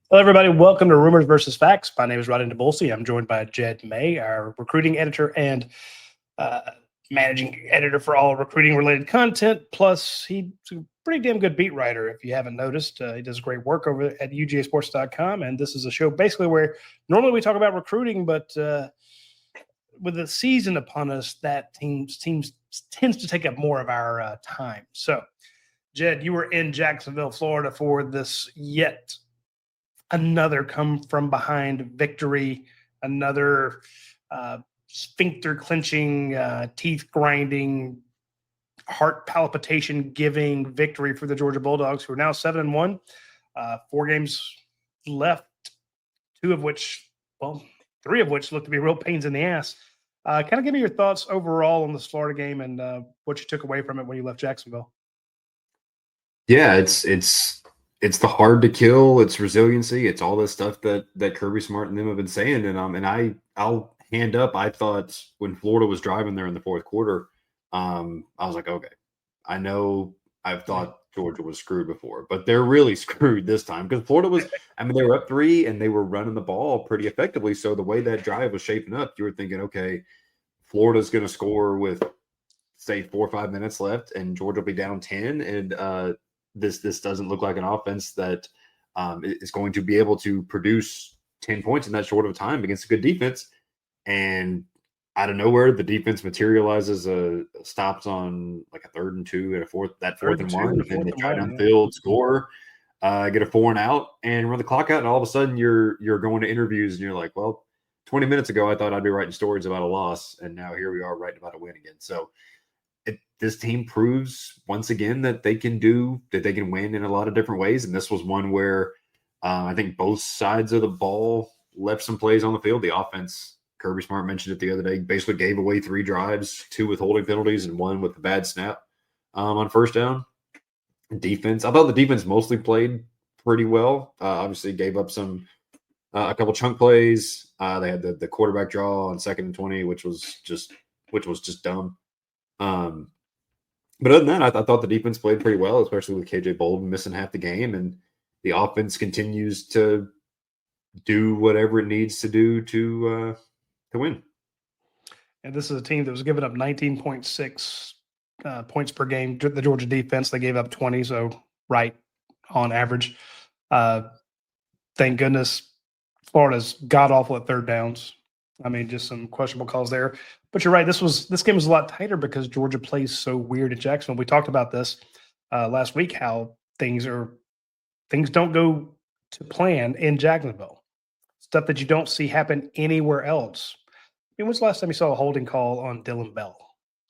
Hello, everybody. Welcome to Rumors versus Facts. My name is Rodney DeBolsey. I'm joined by Jed May, our recruiting editor and uh, managing editor for all recruiting-related content. Plus, he's a pretty damn good beat writer, if you haven't noticed. He does great work over at UGAsports.com, and this is a show basically where normally we talk about recruiting, but with the season upon us, that teams tends to take up more of our time. So, Jed, you were in Jacksonville, Florida for this yet another come from behind victory, another sphincter clenching, teeth grinding, heart palpitation giving victory for the Georgia Bulldogs, who are now 7-1. 4 games left, three of which look to be real pains in the ass. Kind of give me your thoughts overall on this Florida game and what you took away from it when you left Jacksonville. Yeah, it's the hard to kill, it's resiliency, it's all this stuff that Kirby Smart and them have been saying. And I'll hand up, I thought when Florida was driving there in the fourth quarter, I was like, okay, I know I've thought Georgia was screwed before, but they're really screwed this time because Florida was, they were up 3 and they were running the ball pretty effectively. So the way that drive was shaping up, you were thinking, okay, Florida's going to score with say 4 or 5 minutes left and Georgia will be down 10. And this doesn't look like an offense that is going to be able to produce 10 points in that short of a time against a good defense. And out of nowhere, the defense materializes stops on like a 3rd and 2 and a fourth and 1, and then they try downfield, score, get a 4 and out, and run the clock out. And all of a sudden, you're going to interviews, and you're like, well, 20 minutes ago, I thought I'd be writing stories about a loss, and now here we are writing about a win again. So this team proves once again that they can win in a lot of different ways. And this was one where I think both sides of the ball left some plays on the field. The offense, Kirby Smart mentioned it the other day, basically gave away 3 drives, 2 with holding penalties and 1 with a bad snap on first down. Defense, I thought the defense mostly played pretty well. Obviously gave up a couple chunk plays. They had the quarterback draw on 2nd and 20, which was just dumb. But other than that, I thought the defense played pretty well, especially with KJ Bolden missing half the game, and the offense continues to do whatever it needs to do to win. And this is a team that was giving up 19.6 points per game. The Georgia defense, they gave up 20, so right on average. Thank goodness Florida's god awful at third downs. Just some questionable calls there. But you're right. This game was a lot tighter because Georgia plays so weird in Jacksonville. We talked about this last week, how things don't go to plan in Jacksonville. Stuff that you don't see happen anywhere else. When's the last time you saw a holding call on Dylan Bell?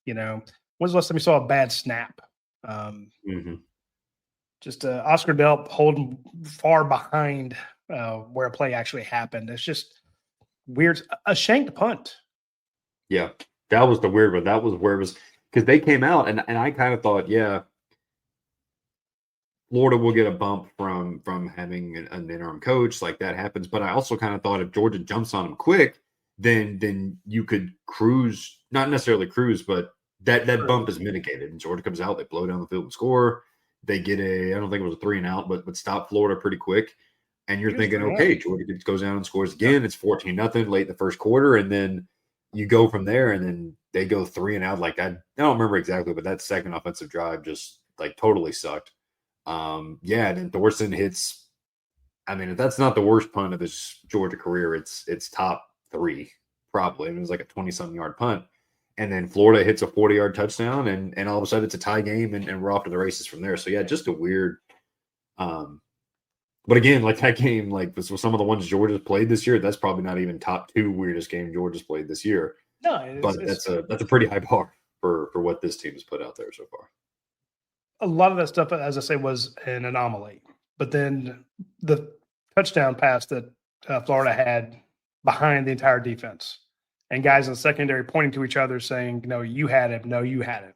When's the last time you saw a bad snap? Just Oscar Delp holding far behind where a play actually happened. It's just weird. A shanked punt. Yeah, that was the weird one. That was where it was, because they came out and I kind of thought, yeah, Florida will get a bump from having an interim coach, like that happens. But I also kind of thought if Georgia jumps on them quick, then you could cruise, not necessarily cruise, but that bump is mitigated. And Georgia comes out, they blow down the field and score. They get I don't think it was a 3 and out, but stop Florida pretty quick. And you're thinking, okay, Georgia goes down and scores again. It's 14-0 late in the first quarter, and then you go from there, and then they go 3 and out like that. I don't remember exactly, but that second offensive drive just like totally sucked. And then Thorson hits. If that's not the worst punt of his Georgia career, it's top 3 probably. It was like a 20-something yard punt, and then Florida hits a 40-yard touchdown, and all of a sudden it's a tie game, and we're off to the races from there. So yeah, just a weird. But again, like that game, like with some of the ones Georgia's played this year, that's probably not even top 2 weirdest game Georgia's played this year. No, but that's a pretty high bar for what this team has put out there so far. A lot of that stuff, as I say, was an anomaly. But then the touchdown pass that Florida had behind the entire defense, and guys in the secondary pointing to each other saying, "No, you had him. No, you had him."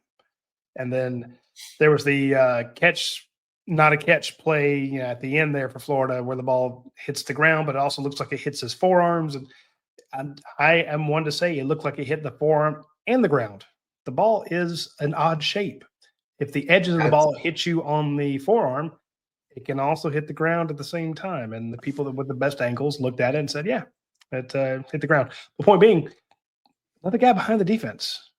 And then there was the catch. Not a catch play, at the end there for Florida where the ball hits the ground, but it also looks like it hits his forearms. And I am one to say it looked like it hit the forearm and the ground. The ball is an odd shape. If the edges of the ball hit you on the forearm, it can also hit the ground at the same time. And the people that with the best angles looked at it and said, yeah, it hit the ground. The point being, another guy behind the defense.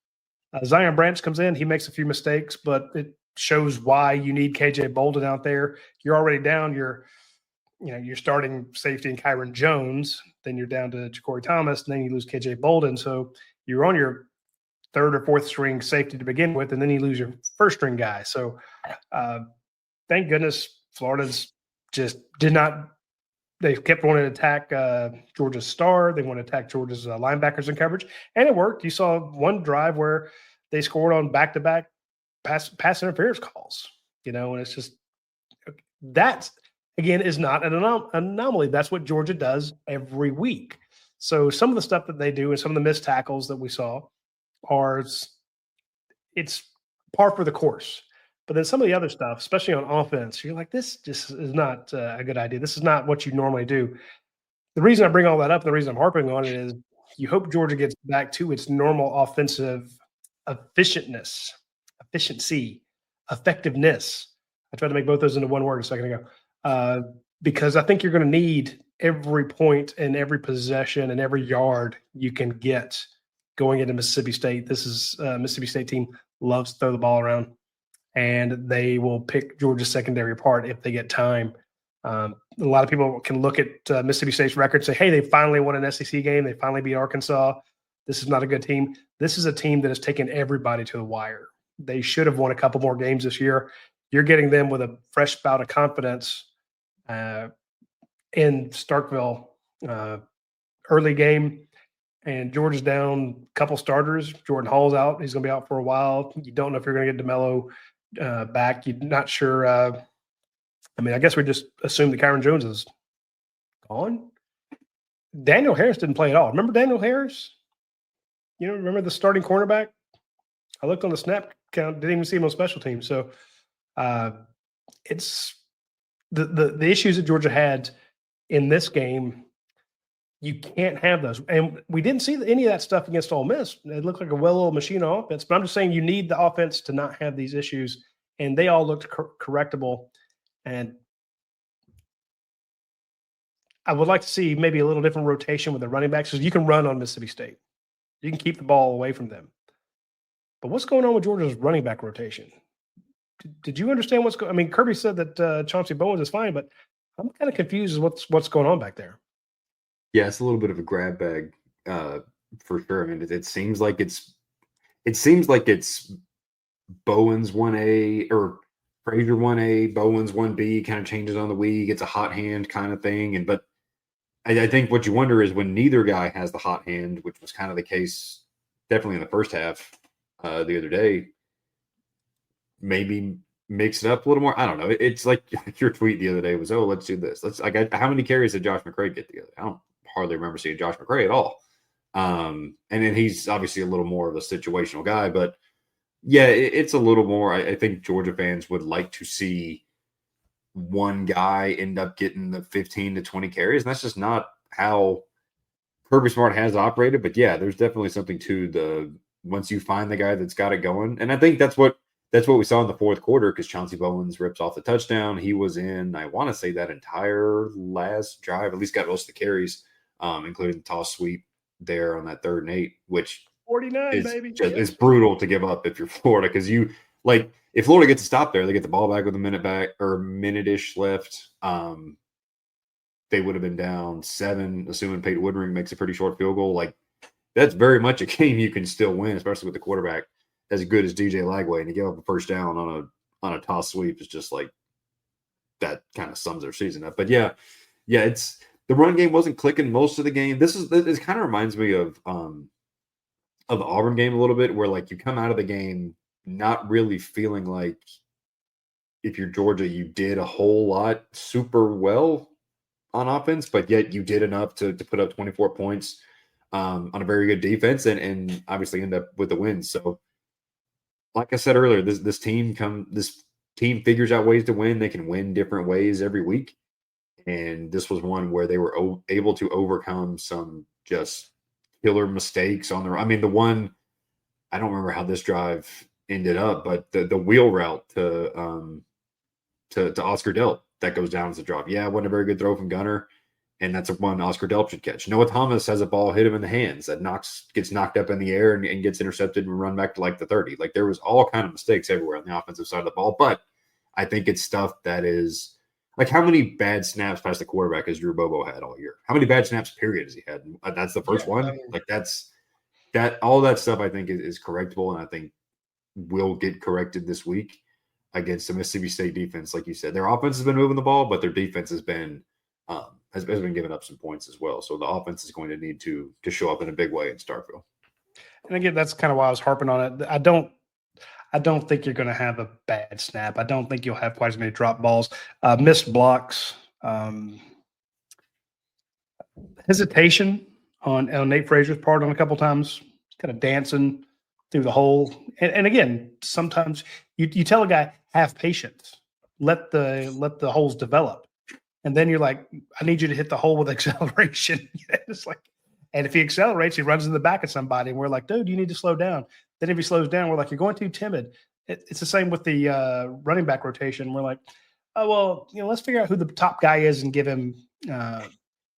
Zion Branch comes in. He makes a few mistakes, but it shows why you need KJ Bolden out there. You're already down. You're starting safety in Kyron Jones. Then you're down to Ja'Cory Thomas, and then you lose KJ Bolden. So you're on your third or fourth string safety to begin with, and then you lose your first string guy. So thank goodness Florida's just did not. They kept wanting to attack Georgia's star. They want to attack Georgia's linebackers in coverage, and it worked. You saw one drive where they scored on back-to-back pass interference calls. And it's just that again is not an anomaly. That's what Georgia does every week. So some of the stuff that they do and some of the missed tackles that we saw it's par for the course. But then some of the other stuff, especially on offense, you're like, this just is not a good idea. This is not what you normally do. The reason I bring all that up, and the reason I'm harping on it is you hope Georgia gets back to its normal offensive efficiency, effectiveness. I tried to make both those into one word a second ago because I think you're going to need every point and every possession and every yard you can get going into Mississippi State. This is Mississippi State team loves to throw the ball around. And they will pick Georgia's secondary apart if they get time. A lot of people can look at Mississippi State's record and say, hey, they finally won an SEC game. They finally beat Arkansas. This is not a good team. This is a team that has taken everybody to the wire. They should have won a couple more games this year. You're getting them with a fresh bout of confidence in Starkville early game. And Georgia's down a couple starters. Jordan Hall's out. He's going to be out for a while. You don't know if you're going to get DeMello back. You're not sure. I guess we just assume that Kyron Jones is gone. Daniel Harris didn't play at all. Remember Daniel Harris? Remember the starting cornerback? I looked on the snap count, didn't even see him on special teams. So it's the issues that Georgia had in this game. You can't have those. And we didn't see any of that stuff against Ole Miss. It looked like a well-oiled machine on offense. But I'm just saying you need the offense to not have these issues. And they all looked correctable. And I would like to see maybe a little different rotation with the running backs because you can run on Mississippi State. You can keep the ball away from them. But what's going on with Georgia's running back rotation? Did you understand what's going on? Kirby said that Chauncey Bowens is fine, but I'm kind of confused as what's going on back there. Yeah, it's a little bit of a grab bag for sure. It seems like it's Bowens 1A or Frazier 1A, Bowens 1B, kind of changes on the week. It's a hot hand kind of thing. But I think what you wonder is when neither guy has the hot hand, which was kind of the case definitely in the first half the other day, maybe mix it up a little more. I don't know. It's like your tweet the other day was, oh, let's do this. How many carries did Josh McCray get together? I don't hardly remember seeing Josh McCray at all. And then he's obviously a little more of a situational guy, but yeah, it's a little more. I think Georgia fans would like to see one guy end up getting the 15 to 20 carries. And that's just not how Kirby Smart has operated. But yeah, there's definitely something to once you find the guy that's got it going. And I think that's what we saw in the fourth quarter because Chauncey Bowens rips off the touchdown. He was in, I want to say, that entire last drive, at least got most of the carries, including the toss sweep there on that 3rd and 8, which 49, baby. It's brutal to give up if you're Florida because if Florida gets a stop there, they get the ball back with a minute-ish left. They would have been down 7, assuming Peyton Woodring makes a pretty short field goal. That's very much a game you can still win, especially with the quarterback as good as DJ Lagway, and to give up a first down on a toss sweep is just that kind of sums their season up. But yeah, it's the run game wasn't clicking most of the game. It kind of reminds me of the Auburn game a little bit, where you come out of the game not really feeling like if you're Georgia, you did a whole lot super well on offense, but yet you did enough to put up 24 points on a very good defense and obviously end up with the win. So like I said earlier, this team figures out ways to win. They can win different ways every week. And this was one where they were able to overcome some just killer mistakes on the one, I don't remember how this drive ended up, but the wheel route to Oscar Delt that goes down as a drop. Yeah, it wasn't a very good throw from Gunner, and that's a one Oscar Delp should catch. Noah Thomas has a ball hit him in the hands that gets knocked up in the air and gets intercepted and run back to like the 30. Like there was all kind of mistakes everywhere on the offensive side of the ball, but I think it's stuff that is like how many bad snaps past the quarterback has Drew Bobo had all year? How many bad snaps period has he had? That's the first one. Like that all that stuff I think is correctable, and I think will get corrected this week against the Mississippi State defense. Like you said, their offense has been moving the ball, but their defense has been giving up some points as well. So the offense is going to need to show up in a big way in Starkville. And again, that's kind of why I was harping on it. I don't think you're going to have a bad snap. I don't think you'll have quite as many drop balls, missed blocks, hesitation on Nate Frazier's part on a couple times, kind of dancing through the hole. And again, sometimes you tell a guy, have patience, let the holes develop. And then you're like, I need you to hit the hole with acceleration. It's like, and if he accelerates, he runs in the back of somebody. And we're like, dude, you need to slow down. Then if he slows down, we're like, you're going too timid. It's the same with the running back rotation. We're like, oh, well, let's figure out who the top guy is and give him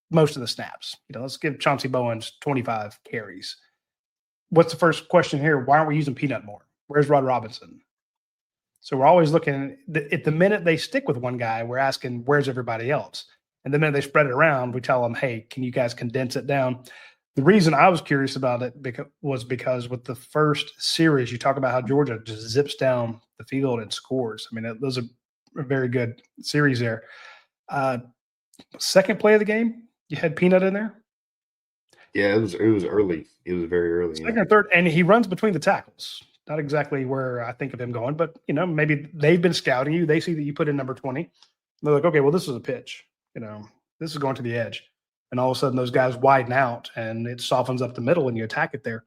most of the snaps. Let's give Chauncey Bowens 25 carries. What's the first question here? Why aren't we using Peanut more? Where's Rod Robinson? So we're always looking at the minute they stick with one guy, we're asking, where's everybody else? And the minute they spread it around, we tell them, hey, can you guys condense it down? The reason I was curious about it was because with the first series, you talk about how Georgia just zips down the field and scores. I mean, those are a very good series there. Second play of the game, you had Peanut in there. Yeah, it was early. It was very early. Second or third, and he runs between the tackles. Not exactly where I think of him going, but maybe they've been scouting you. They see that you put in number 20. They're like, okay, well, this is a pitch. This is going to the edge. And all of a sudden those guys widen out and it softens up the middle and you attack it there.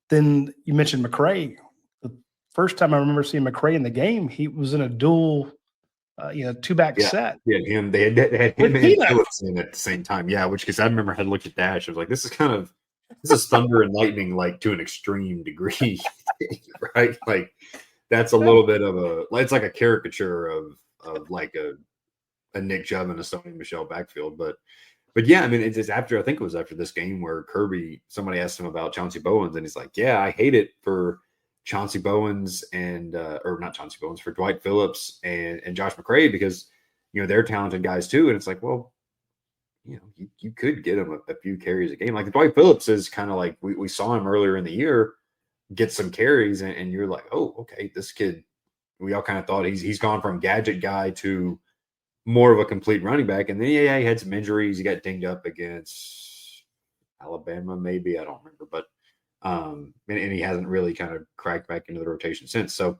Then you mentioned McCray. The first time I remember seeing McCray in the game, he was in a dual, two-back set. Yeah, him. They had him and Phillips in at the same time. Yeah, because I remember I had looked at Dash. I was like, this is thunder and lightning, like to an extreme degree, right? Like that's a little bit of it's like a caricature of like a Nick Chubb and a Sony Michelle backfield. But yeah, I mean, it's after, I think it was after this game where somebody asked him about Chauncey Bowens, and he's like, yeah, I hate it for Chauncey Bowens or not Chauncey Bowens, for Dwight Phillips and Josh McCray, because, they're talented guys too. And it's like, well, you could get him a few carries a game. Like Dwight Phillips is kind of like, we saw him earlier in the year get some carries, and you're like, oh, okay, this kid, we all kind of thought he's gone from gadget guy to more of a complete running back. And then, he had some injuries. He got dinged up against Alabama, maybe. I don't remember. But and he hasn't really kind of cracked back into the rotation since. So,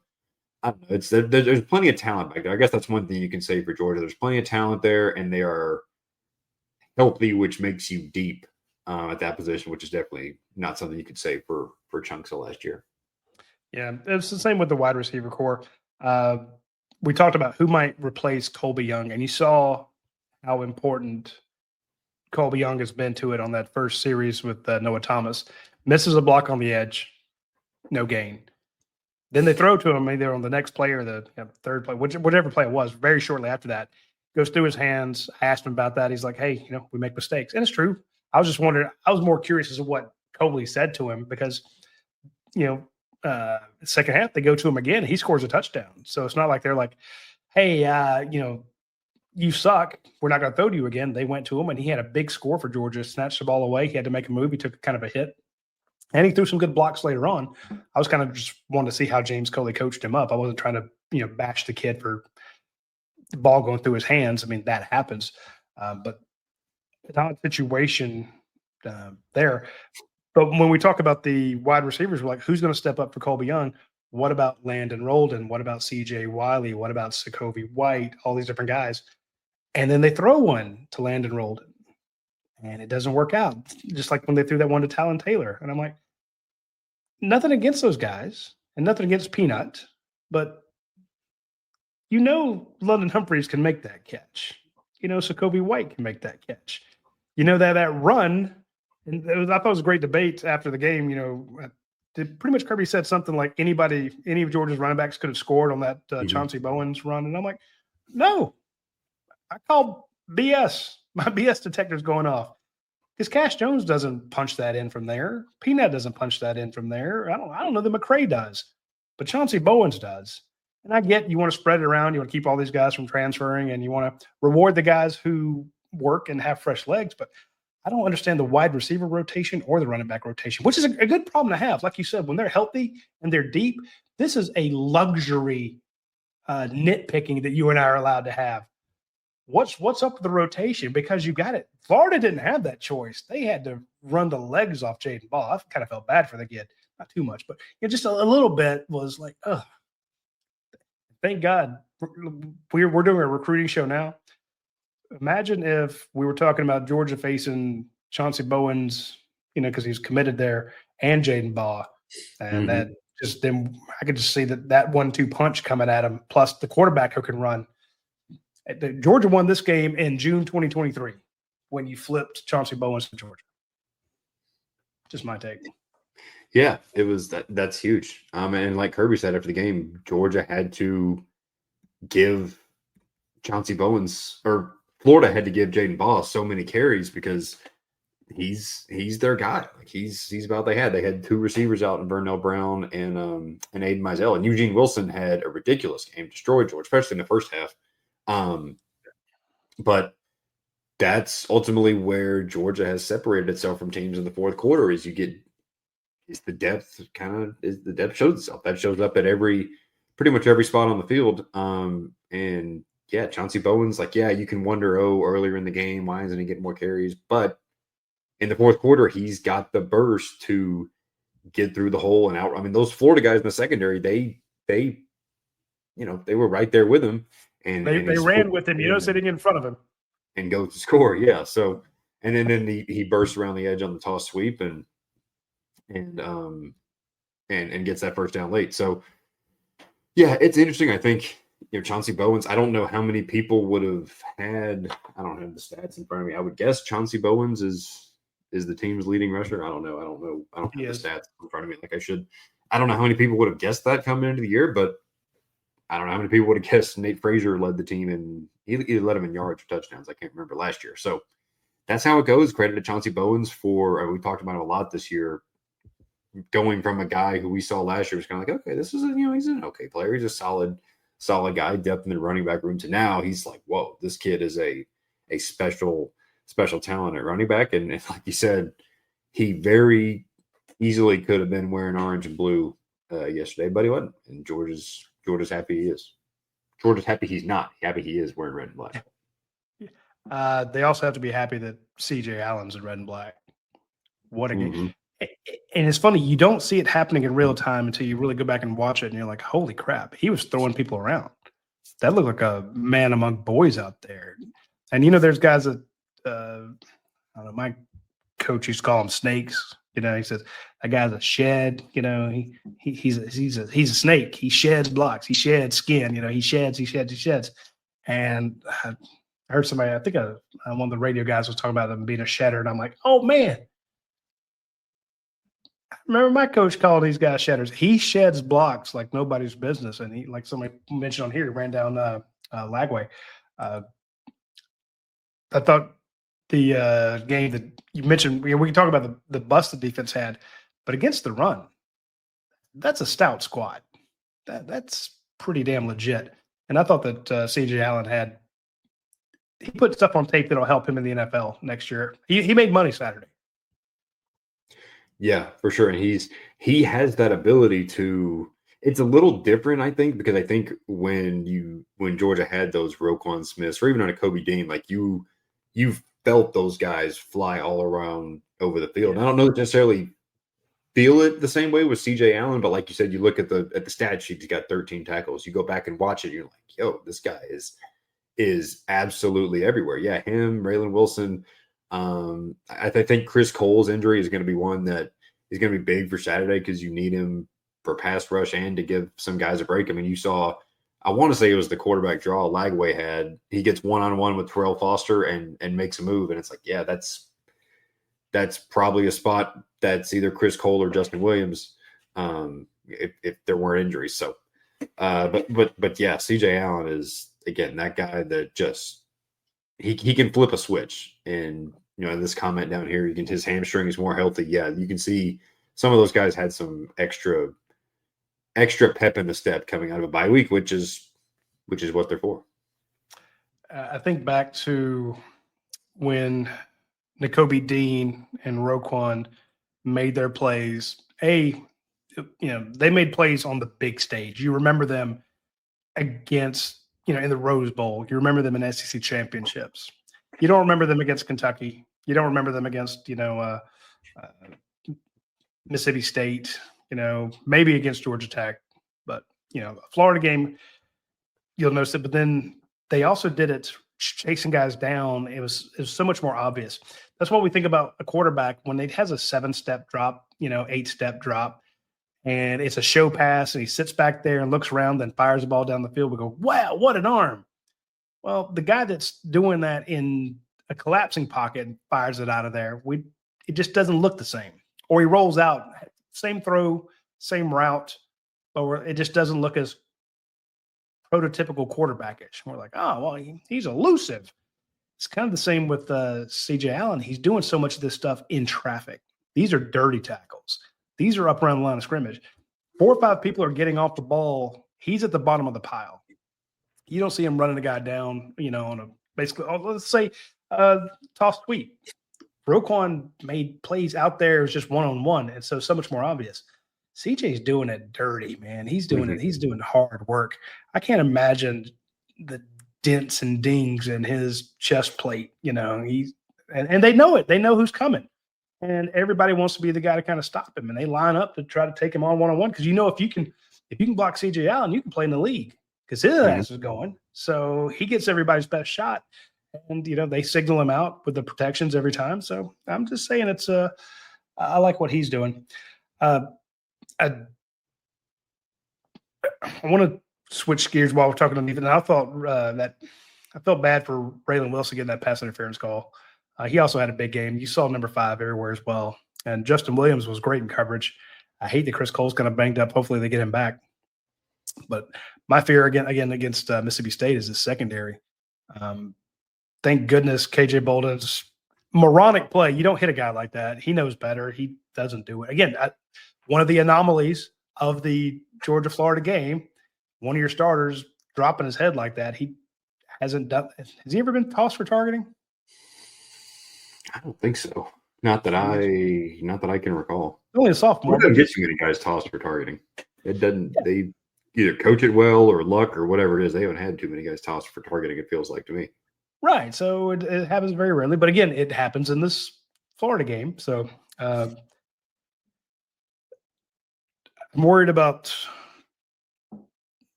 I don't know. There's plenty of talent back there. I guess that's one thing you can say for Georgia. There's plenty of talent there, and they are healthy, which makes you deep at that position, which is definitely not something you could say for chunks of last year. Yeah, it's the same with the wide receiver core. We talked about who might replace Colby Young, and you saw how important Colby Young has been to it on that first series with Noah Thomas. Misses a block on the edge, no gain. Then they throw to him either on the next play or the third play, whatever play it was, very shortly after that. Goes through his hands. I asked him about that. He's like, hey, we make mistakes. And it's true. I was just wondering, I was more curious as to what Colby said to him because, second half, they go to him again. He scores a touchdown. So it's not like they're like, hey, you suck. We're not going to throw to you again. They went to him, and he had a big score for Georgia, snatched the ball away. He had to make a move. He took kind of a hit. And he threw some good blocks later on. I was kind of just wanting to see how James Coley coached him up. I wasn't trying to, bash the kid for the ball going through his hands. I mean, that happens. But it's not a situation there. But when we talk about the wide receivers, we're like, who's going to step up for Colby Young? What about Landon Roldan? What about C.J. Wiley? What about Sokovie White? All these different guys. And then they throw one to Landon Roldan, and it doesn't work out. Just like when they threw that one to Talon Taylor. And I'm like, nothing against those guys and nothing against Peanut, but London Humphreys can make that catch. Sokovie White can make that catch. That run, and I thought it was a great debate after the game. Pretty much Kirby said something like any of Georgia's running backs could have scored on that Chauncey Bowens run. And I'm like, No, I call BS. My BS detector's going off. Because Cash Jones doesn't punch that in from there. Peanut doesn't punch that in from there. I don't know that McCray does, but Chauncey Bowens does. And I get you want to spread it around. You want to keep all these guys from transferring, and you want to reward the guys who work and have fresh legs. But I don't understand the wide receiver rotation or the running back rotation, which is a good problem to have. Like you said, when they're healthy and they're deep, this is a luxury nitpicking that you and I are allowed to have. What's up with the rotation? Because you got it. Florida didn't have that choice. They had to run the legs off Jaden Ball. I kind of felt bad for the kid. Not too much, but just a little bit was like, oh, thank God we're doing a recruiting show now. Imagine if we were talking about Georgia facing Chauncey Bowens, because he's committed there, and Jaden Ball. And that just then I could just see that 1-2 punch coming at him, plus the quarterback who can run. Georgia won this game in June 2023 when you flipped Chauncey Bowens to Georgia. Just my take. Yeah, it was that's huge. And like Kirby said after the game, Georgia had to give Chauncey Bowens, or Florida had to give Jaden Ball so many carries because he's their guy. Like he's about they had two receivers out in Vernell Brown and Aiden Mizell, and Eugene Wilson had a ridiculous game, destroyed Georgia, especially in the first half. But that's ultimately where Georgia has separated itself from teams in the fourth quarter. Is the depth shows itself. That shows up at pretty much every spot on the field. And yeah, Chauncey Bowens, you can wonder, earlier in the game, why isn't he getting more carries? But in the fourth quarter, he's got the burst to get through the hole and out. I mean, those Florida guys in the secondary, they were right there with him. And they ran with him, sitting in front of him. And go to score, yeah. So, and then he bursts around the edge on the toss sweep and gets that first down late. So, yeah, it's interesting. I think Chauncey Bowens. I don't know how many people would have had. I don't have the stats in front of me. I would guess Chauncey Bowens is the team's leading rusher. I don't know. I don't have the stats in front of me like I should. I don't know how many people would have guessed that coming into the year, but I don't know how many people would have guessed Nate Frazier led the team and he led them in yards or touchdowns. I can't remember last year. So that's how it goes. Credit to Chauncey Bowens for, we talked about him a lot this year, going from a guy who we saw last year was kind of like, okay, this is he's an okay player. He's a solid guy, depth in the running back room, to now he's like, whoa, this kid is a special talent at running back. And like you said, he very easily could have been wearing orange and blue yesterday, but he wasn't. And Georgia's happy he is. Georgia's happy he's not. Happy he is wearing red and black. They also have to be happy that C.J. Allen's in red and black. What a game. And it's funny, you don't see it happening in real time until you really go back and watch it, and you're like, holy crap, he was throwing people around. That looked like a man among boys out there. And, there's guys that, I don't know, my coach used to call them snakes. He says, that guy's a shed, he's a snake. He sheds blocks. He sheds skin, he sheds. And I heard somebody, I think one of the radio guys was talking about them being a shedder. And I'm like, oh man, I remember my coach called these guys shedders. He sheds blocks like nobody's business. And he, like somebody mentioned on here, he ran down Lagway. I thought the game that you mentioned, we can talk about the bust the defense had, but against the run, that's a stout squad. That's pretty damn legit. And I thought that C.J. Allen he put stuff on tape that'll help him in the NFL next year. He made money Saturday. Yeah, for sure. And he has that ability to. It's a little different, I think, because I think when Georgia had those Roquan Smiths, or even on a Kobe Dean, like you felt those guys fly all around over the field. Yeah. I don't know necessarily feel it the same way with C.J. Allen, but like you said, you look at the stat sheet, he's got 13 tackles. You go back and watch it, you're like, yo, this guy is absolutely everywhere. Yeah, him, Raylan Wilson. I think Chris Cole's injury is going to be one that is going to be big for Saturday because you need him for pass rush and to give some guys a break. I mean, you saw, I want to say it was the quarterback draw Lagway had. He gets one-on-one with Terrell Foster and makes a move, and it's like, yeah, that's probably a spot that's either Chris Cole or Justin Williams if there weren't injuries. So, but yeah, C.J. Allen is again, that guy that just he can flip a switch. And in this comment down here, his hamstring is more healthy. Yeah, you can see some of those guys had some extra pep in the step coming out of a bye week, which is what they're for. I think back to when N'Kobe Dean and Roquan made their plays. They made plays on the big stage. You remember them against, in the Rose Bowl. You remember them in SEC championships. You don't remember them against Kentucky. You don't remember them against, Mississippi State, maybe against Georgia Tech. But, a Florida game, you'll notice it. But then they also did it chasing guys down. It was so much more obvious. That's what we think about a quarterback when he has a 7-step drop, 8-step drop, and it's a show pass, and he sits back there and looks around, then fires the ball down the field. We go, wow, what an arm. Well, the guy that's doing that in a collapsing pocket and fires it out of there, it just doesn't look the same. Or he rolls out, same throw, same route, but it just doesn't look as prototypical quarterbackish. We're like, oh, well, he's elusive. It's kind of the same with C.J. Allen. He's doing so much of this stuff in traffic. These are dirty tackles. These are up around the line of scrimmage. 4 or 5 people are getting off the ball. He's at the bottom of the pile. You don't see him running a guy down, on a basically, let's say, toss sweep. Roquan made plays out there. It was just one-on-one, and so much more obvious. CJ's doing it dirty, man. He's doing it. He's doing hard work. I can't imagine the dents and dings in his chest plate. And they know it. They know who's coming, and everybody wants to be the guy to kind of stop him. And they line up to try to take him on one-on-one because if you can block CJ Allen, you can play in the league because his ass is going. So he gets everybody's best shot, and they signal him out with the protections every time. So I'm just saying I like what he's doing. I want to switch gears while we're talking on defense. I thought I felt bad for Raylan Wilson getting that pass interference call. He also had a big game. You saw number 5 everywhere as well. And Justin Williams was great in coverage. I hate that Chris Cole's kind of banged up. Hopefully they get him back. But my fear again against Mississippi State is his secondary. Thank goodness KJ Bolden's moronic play. You don't hit a guy like that. He knows better. He doesn't do it. Again, one of the anomalies of the Georgia-Florida game, one of your starters dropping his head like that. He hasn't done. Has he ever been tossed for targeting? I don't think so. Not that I can recall. Only a sophomore. It doesn't get too many guys tossed for targeting. It doesn't. Yeah. They either coach it well or luck or whatever it is. They haven't had too many guys tossed for targeting. It feels like to me. Right. So it happens very rarely, but again, it happens in this Florida game. So I'm worried about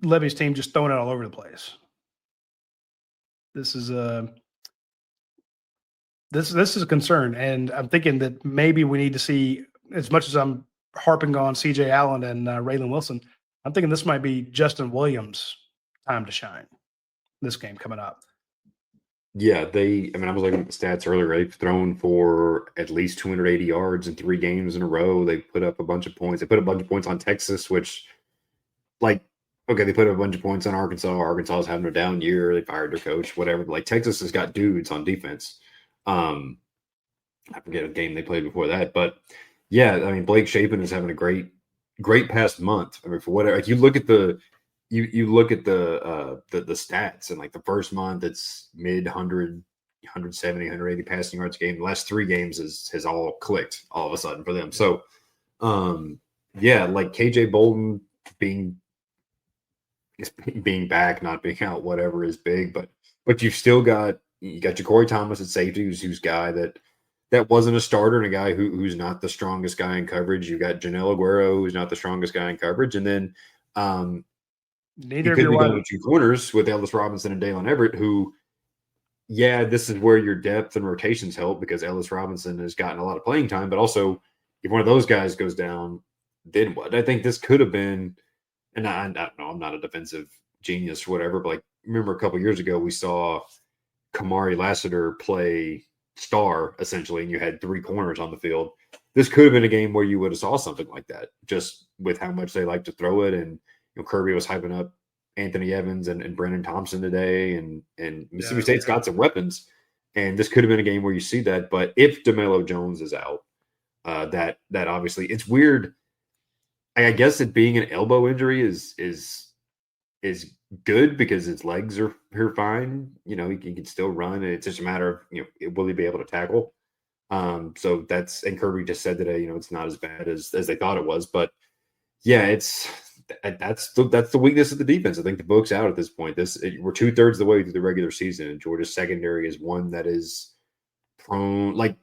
Levy's team just throwing it all over the place. This is a concern, and I'm thinking that maybe we need to see, as much as I'm harping on C.J. Allen and Raylan Wilson, I'm thinking this might be Justin Williams' time to shine. This game coming up. Yeah, I was looking at the stats earlier. They've thrown for at least 280 yards in 3 games in a row. They put up a bunch of points. They put a bunch of points on Texas, which, they put up a bunch of points on Arkansas. Arkansas is having a down year. They fired their coach, whatever. Texas has got dudes on defense. I forget a game they played before that, but yeah, Blake Shapen is having a great past month. For whatever, you look at the stats, and the first month it's mid 100, 170, 180 passing yards a game. The last 3 games has all clicked all of a sudden for them. So, KJ Bolden being back, not being out, whatever is big, but you've still got Ja'Cory Thomas at safety, who's guy that wasn't a starter, and a guy who's not the strongest guy in coverage. You've got Janelle Aguero, who's not the strongest guy in coverage, and then neither of your wide 2 corners with Ellis Robinson and Dalen Everett, who, this is where your depth and rotations help, because Ellis Robinson has gotten a lot of playing time, but also if one of those guys goes down, then what? I think this could have been, and I don't know, I'm not a defensive genius or whatever, but remember a couple years ago we saw Kamari Lassiter play star essentially, and you had 3 corners on the field. This could have been a game where you would have saw something like that, just with how much they like to throw it. And Kirby was hyping up Anthony Evans and Brandon Thompson today, and Mississippi Yeah, State's got some weapons, and this could have been a game where you see that. But if DeMelo Jones is out, that obviously it's weird. I guess that being an elbow injury is good because his legs are fine. You know, he can still run, and it's just a matter of will he be able to tackle. So that's, and Kirby just said today, it's not as bad as they thought it was, but yeah, that's the weakness of the defense. I think the book's out at this point. We're 2/3 of the way through the regular season, and Georgia's secondary is one that is prone. Like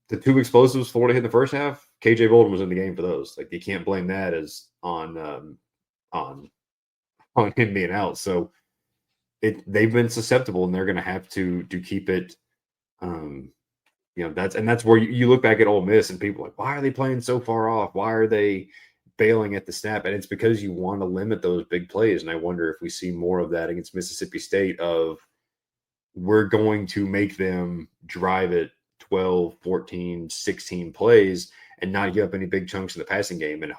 the two explosives Florida hit in the first half, KJ Bolden was in the game for those. Like you can't blame that as on him being out. So they've been susceptible, and they're going to have to keep it. That's where you look back at Ole Miss and people are like, why are they playing so far off? Why are they bailing at the snap? And it's because you want to limit those big plays. And I wonder if we see more of that against Mississippi State of we're going to make them drive it 12, 14, 16 plays and not give up any big chunks in the passing game. And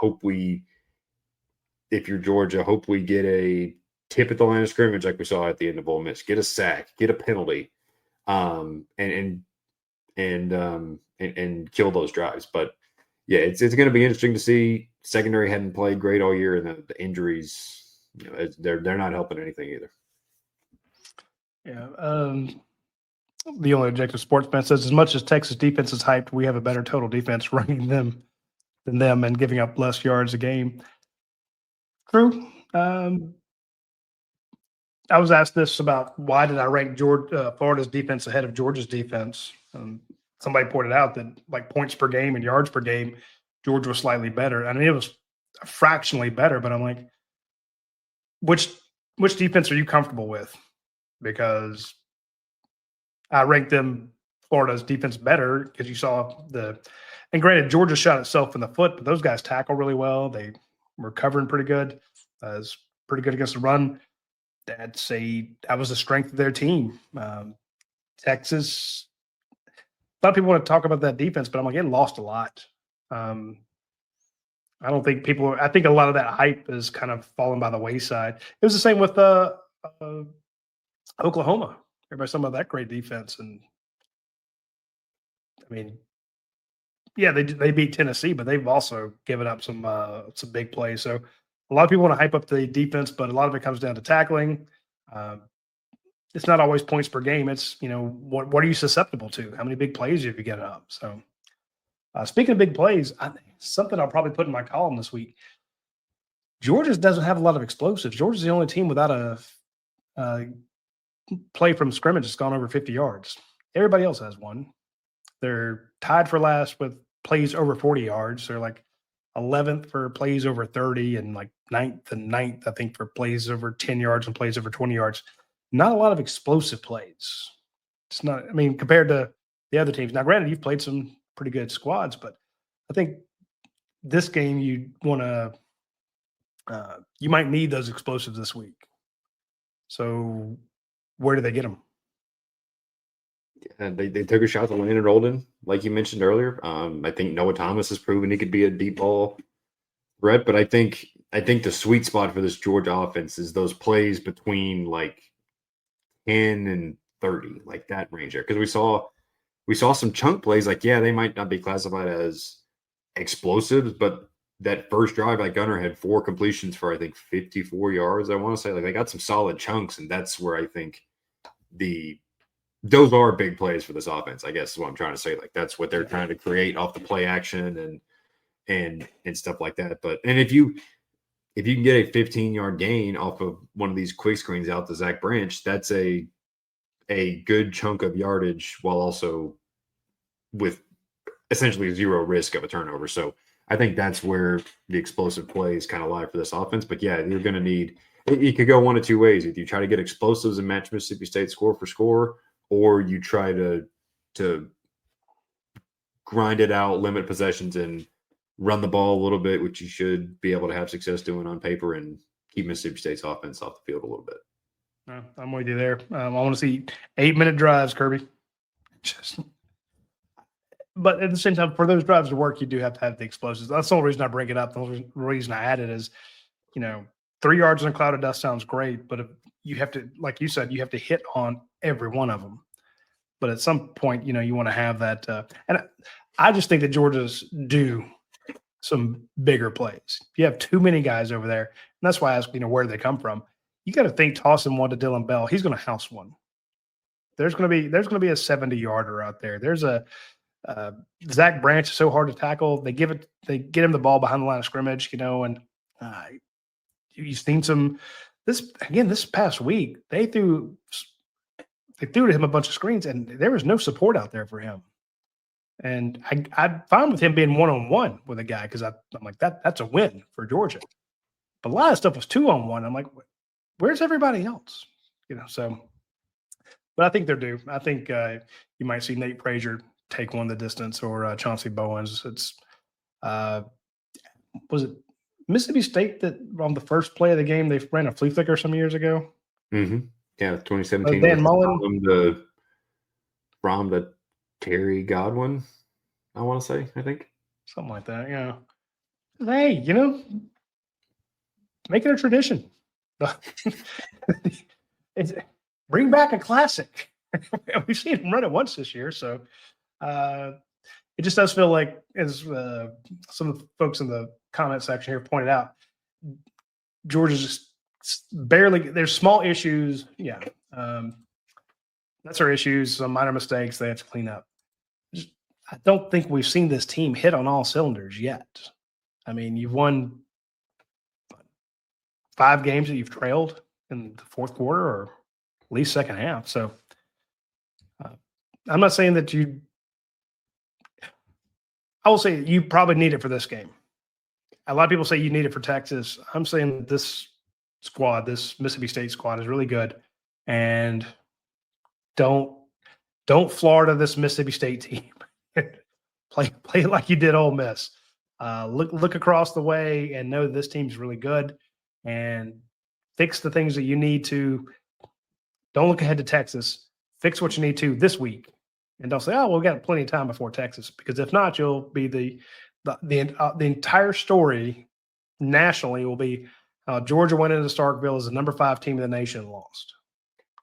if you're Georgia, hope we get a tip at the line of scrimmage like we saw at the end of Ole Miss, get a sack, get a penalty, and kill those drives. But yeah, it's going to be interesting to see. Secondary hadn't played great all year, and the injuries, they're not helping anything either. Yeah. The only objective sportsman says, as much as Texas defense is hyped, we have a better total defense running them than them and giving up less yards a game. True. I was asked this about why did I rank Florida's defense ahead of Georgia's defense. Somebody pointed out that like points per game and yards per game, Georgia was slightly better. I mean, it was fractionally better, but I'm like, which defense are you comfortable with? Because I ranked Florida's defense better because you saw and granted, Georgia shot itself in the foot, but those guys tackle really well. They were covering pretty good. It's pretty good against the run. That was the strength of their team. Texas, a lot of people want to talk about that defense, but I'm like, it lost a lot. I don't think I think a lot of that hype is kind of fallen by the wayside. It was the same with Oklahoma. Everybody's talking about that great defense. And I mean, yeah, they beat Tennessee, but they've also given up some big plays. So a lot of people want to hype up the defense, but a lot of it comes down to tackling. It's not always points per game. It's, what are you susceptible to? How many big plays have you given up? So speaking of big plays, something I'll probably put in my column this week. Georgia doesn't have a lot of explosives. Georgia's the only team without a play from scrimmage that's gone over 50 yards. Everybody else has one. They're tied for last with plays over 40 yards. They're like 11th for plays over 30 and like 9th, I think, for plays over 10 yards and plays over 20 yards. Not a lot of explosive plays. It's not, I mean, compared to the other teams. Now, granted, you've played some pretty good squads, but I think this game you might need those explosives this week. So where do they get them? And they took a shot to Landon Olden, like you mentioned earlier. I think Noah Thomas has proven he could be a deep ball threat, but I think the sweet spot for this Georgia offense is those plays between like 10 and 30, like that range there. Because we saw some chunk plays, like, yeah, they might not be classified as explosives, but that first drive, like Gunner had 4 completions for I think 54 yards. I want to say, like, they got some solid chunks, and that's where I think those are big plays for this offense, I guess is what I'm trying to say. Like that's what they're trying to create off the play action and stuff like that. But if you can get a 15-yard gain off of one of these quick screens out to Zach Branch, that's a good chunk of yardage while also with essentially 0 risk of a turnover. So I think that's where the explosive plays kind of lie for this offense. But yeah, you're going to need it could go one of two ways. If you try to get explosives and match Mississippi State score for score, or you try to grind it out, limit possessions, and run the ball a little bit, which you should be able to have success doing on paper and keep Mississippi State's offense off the field a little bit. I'm with you there. I want to see 8-minute drives, Kirby. But at the same time, for those drives to work, you do have to have the explosives. That's the only reason I bring it up. The only reason I add it is, 3 yards in a cloud of dust sounds great, but if you have to, like you said, you have to hit on every one of them. But at some point, you want to have that. And I just think that Georgia's due some bigger plays. You have too many guys over there. And that's why I ask, where do they come from? You got to think tossing one to Dylan Bell. He's going to house one. There's going to be a 70-yarder out there. There's a Zach Branch is so hard to tackle. They get him the ball behind the line of scrimmage, and you've seen some this past week. They threw to him a bunch of screens, and there was no support out there for him. And I'm fine with him being one-on-one with a guy because I'm like, that's a win for Georgia. But a lot of stuff was 2-on-1. I'm like, where's everybody else? So – but I think they're due. I think you might see Nate Frazier take one the distance or Chauncey Bowens. It's was it Mississippi State that on the first play of the game they ran a flea flicker some years ago? Mm-hmm. Yeah, 2017. Dan Mullen. From the Terry Godwin, I want to say, I think. Something like that, yeah. Hey, make it a tradition. Bring back a classic. We've seen him run it once this year, so it just does feel like, as some of the folks in the comment section here pointed out, Georgia's just barely. There's small issues, yeah. That's our issues. Some minor mistakes they have to clean up. I don't think we've seen this team hit on all cylinders yet. I mean, you've won 5 games that you've trailed in the fourth quarter, or at least second half. So I'm not saying that I will say you probably need it for this game. A lot of people say you need it for Texas. I'm saying that this Mississippi State squad is really good, and don't Florida this Mississippi State team. play it like you did Ole Miss. Look across the way and know that this team's really good, and fix the things that you need to. Don't look ahead to Texas. Fix what you need to this week, and don't say, "Oh, well, we got plenty of time before Texas." Because if not, you'll be the entire story nationally will be Georgia went into Starkville as the number 5 team in the nation and lost.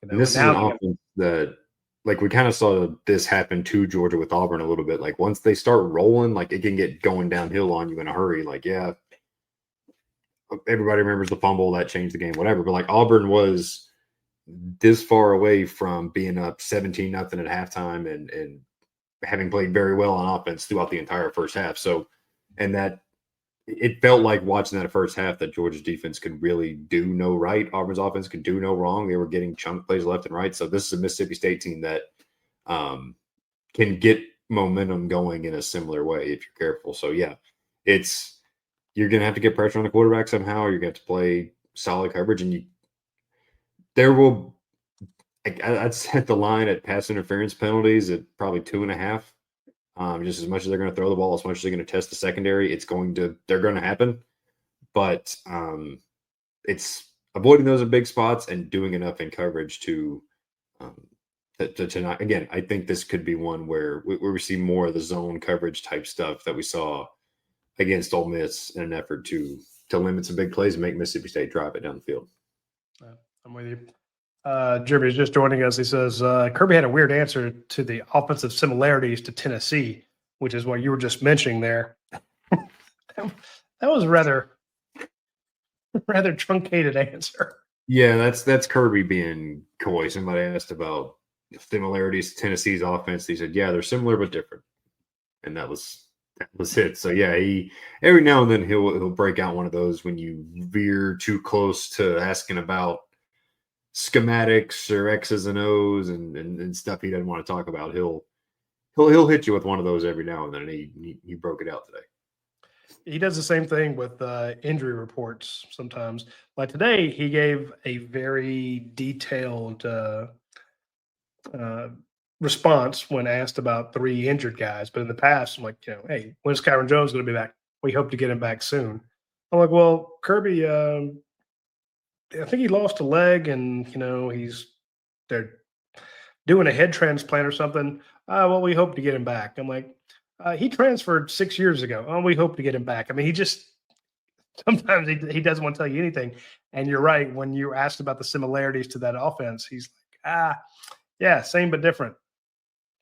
And this is an offense that, like, we kind of saw this happen to Georgia with Auburn a little bit. Like, once they start rolling, like, it can get going downhill on you in a hurry. Like, yeah, everybody remembers the fumble that changed the game, whatever. But like, Auburn was this far away from being up 17-0 at halftime and having played very well on offense throughout the entire first half. So, and that it felt like watching that first half that Georgia's defense could really do no right. Auburn's offense could do no wrong. They were getting chunk plays left and right. So this is a Mississippi State team that can get momentum going in a similar way if you're careful. So yeah, you're going to have to get pressure on the quarterback somehow. You're going to have to play solid coverage, and I'd set the line at pass interference penalties at probably 2.5. Just as much as they're going to throw the ball, as much as they're going to test the secondary, they're going to happen. But it's avoiding those in big spots and doing enough in coverage to not. Again, I think this could be one where we see more of the zone coverage type stuff that we saw against Ole Miss in an effort to limit some big plays and make Mississippi State drive it down the field. I'm with you. Jeremy's just joining us. He says, Kirby had a weird answer to the offensive similarities to Tennessee, which is what you were just mentioning there. That was rather truncated answer. Yeah, that's Kirby being coy. Somebody asked about similarities to Tennessee's offense. He said, yeah, they're similar but different. And that was it. So yeah, he every now and then he'll break out one of those when you veer too close to asking about schematics or X's and O's and stuff he doesn't want to talk about. He'll hit you with one of those every now and then. And he broke it out today. He does the same thing with injury reports sometimes. Like today, he gave a very detailed response when asked about 3 injured guys. But in the past, I'm like, hey, when's Kyron Jones going to be back? We hope to get him back soon. I'm like, well, Kirby, I think he lost a leg, and they're doing a head transplant or something. Well, we hope to get him back. I'm like, he transferred 6 years ago. Oh, we hope to get him back. I mean, he just Sometimes he doesn't want to tell you anything. And you're right. When you asked about the similarities to that offense, he's like, yeah, same but different.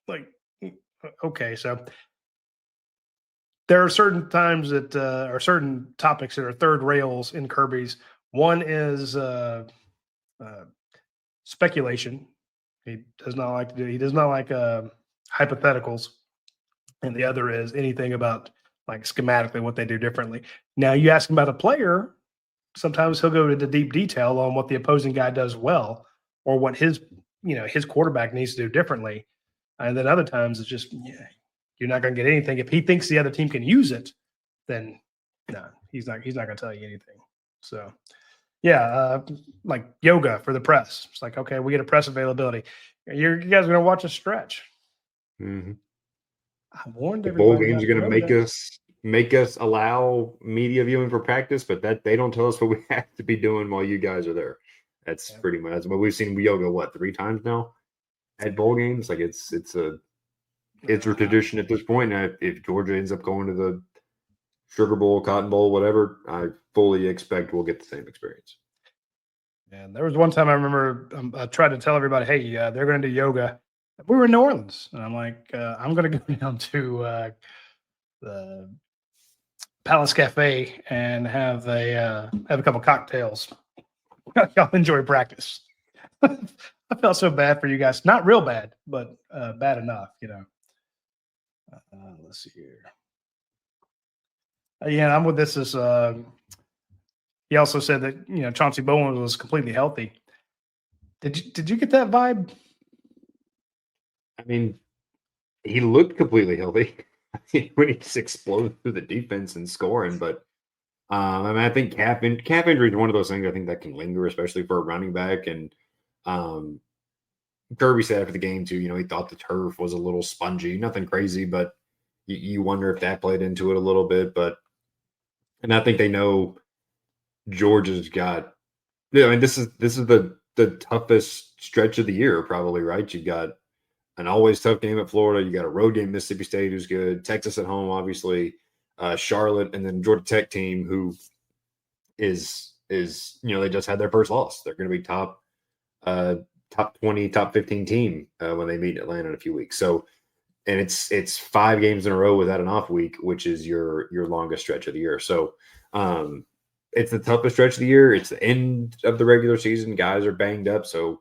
Like, okay, so there are certain times that are certain topics that are third rails in Kirby's. One is speculation. He does not like to do. He does not like hypotheticals, and the other is anything about like schematically what they do differently. Now, you ask him about a player, sometimes he'll go into deep detail on what the opposing guy does well or what his quarterback needs to do differently, and then other times it's just you're not going to get anything. If he thinks the other team can use it, then no, he's not going to tell you anything. So. Yeah, like yoga for the press. It's like, okay, we get a press availability. You guys are going to watch a stretch. Mm-hmm. I warned The bowl everybody games about are going to yoga. make us allow media viewing for practice, but that they don't tell us what we have to be doing while you guys are there. That's pretty much what we've seen yoga 3 times now at bowl games. Like it's a tradition at this point. And if Georgia ends up going to the Sugar Bowl, Cotton Bowl, whatever, I fully expect we'll get the same experience. And there was one time I remember I tried to tell everybody, hey, they're going to do yoga. We were in New Orleans, and I'm like, I'm going to go down to the Palace Cafe and have a couple cocktails. Y'all enjoy practice. I felt so bad for you guys. Not real bad, but bad enough, Let's see here. Yeah, I'm with this. He also said that Chauncey Bowen was completely healthy. Did you get that vibe? I mean, he looked completely healthy when he just exploded through the defense and scoring. But I mean, I think calf injury is one of those things I think that can linger, especially for a running back. And Kirby said after the game too, he thought the turf was a little spongy, nothing crazy, but you wonder if that played into it a little bit. And I think they know Georgia's got. Yeah, I mean, this is the toughest stretch of the year, probably, right? You've got an always tough game at Florida. You got a road game, Mississippi State, who's good. Texas at home, obviously. Charlotte, and then Georgia Tech team, who is they just had their first loss. They're going to be top 20, top 15 team when they meet Atlanta in a few weeks. So, and it's 5 games in a row without an off week, which is your longest stretch of the year. So, it's the toughest stretch of the year. It's the end of the regular season. Guys are banged up, so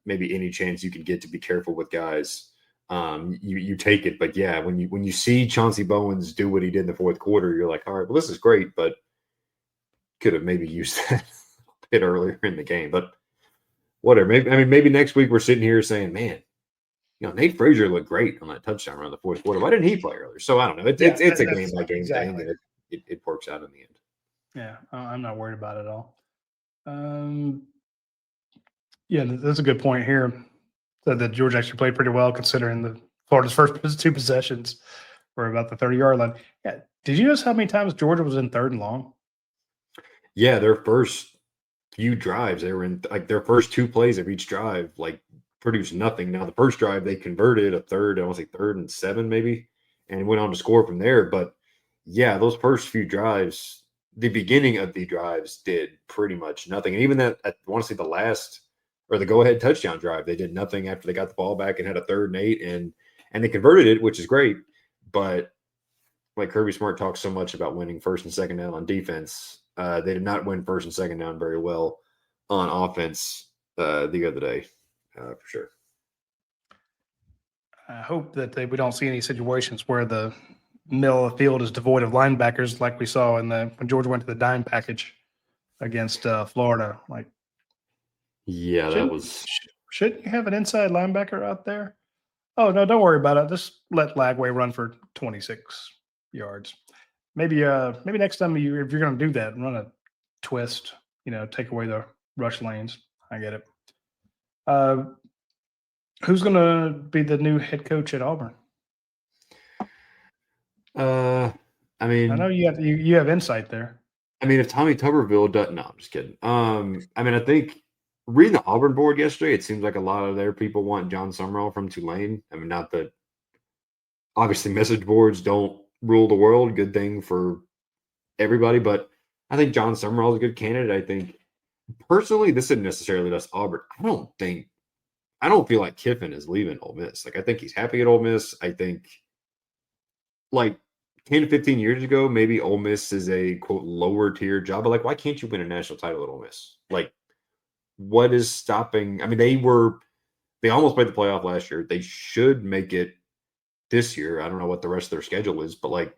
maybe any chance you can get to be careful with guys, you take it. But yeah, when you see Chauncey Bowens do what he did in the fourth quarter, you're like, all right, well, this is great, but could have maybe used that a bit earlier in the game. But whatever. Maybe next week we're sitting here saying, man, Nate Frazier looked great on that touchdown around the fourth quarter. Why didn't he play earlier? So I don't know. It's a game by game thing, and it works out in the end. Yeah, I'm not worried about it at all. Yeah, that's a good point here. That Georgia actually played pretty well considering the Florida's first 2 possessions were about the 30-yard line. Yeah, did you notice how many times Georgia was in 3rd and long? Yeah, their first few drives, they were in their first 2 plays of each drive, produced nothing. Now the first drive they converted a third, I want to say 3rd and 7 maybe, and went on to score from there. But yeah, those first few drives, the beginning of the drives did pretty much nothing. And even that, I want to say the last or the go-ahead touchdown drive, they did nothing after they got the ball back and had a 3rd and 8, and they converted it, which is great. But like Kirby Smart talks so much about winning 1st and 2nd down on defense, they did not win 1st and 2nd down very well on offense the other day, for sure. I hope that we don't see any situations where the middle of the field is devoid of linebackers like we saw when Georgia went to the dime package against Florida. Like, yeah, that was. Shouldn't you have an inside linebacker out there? Oh no, don't worry about it. Just let Lagway run for 26 yards. Maybe next time if you're going to do that, run a twist. Take away the rush lanes. I get it. Who's going to be the new head coach at Auburn? I mean, I know you have insight there. I mean, if Tommy Tuberville doesn't, no, I'm just kidding. I mean, I think reading the Auburn board yesterday, it seems like a lot of their people want John Summerall from Tulane. I mean, not that obviously message boards don't rule the world. Good thing for everybody, but I think John Summerall is a good candidate. I think personally, this isn't necessarily just Auburn. I don't feel like Kiffin is leaving Ole Miss. Like I think he's happy at Ole Miss. I think like 10 to 15 years ago, maybe Ole Miss is a quote lower tier job, but like why can't you win a national title at Ole Miss? Like what is stopping? I mean, they almost made the playoff last year. They should make it this year. I don't know what the rest of their schedule is, but like,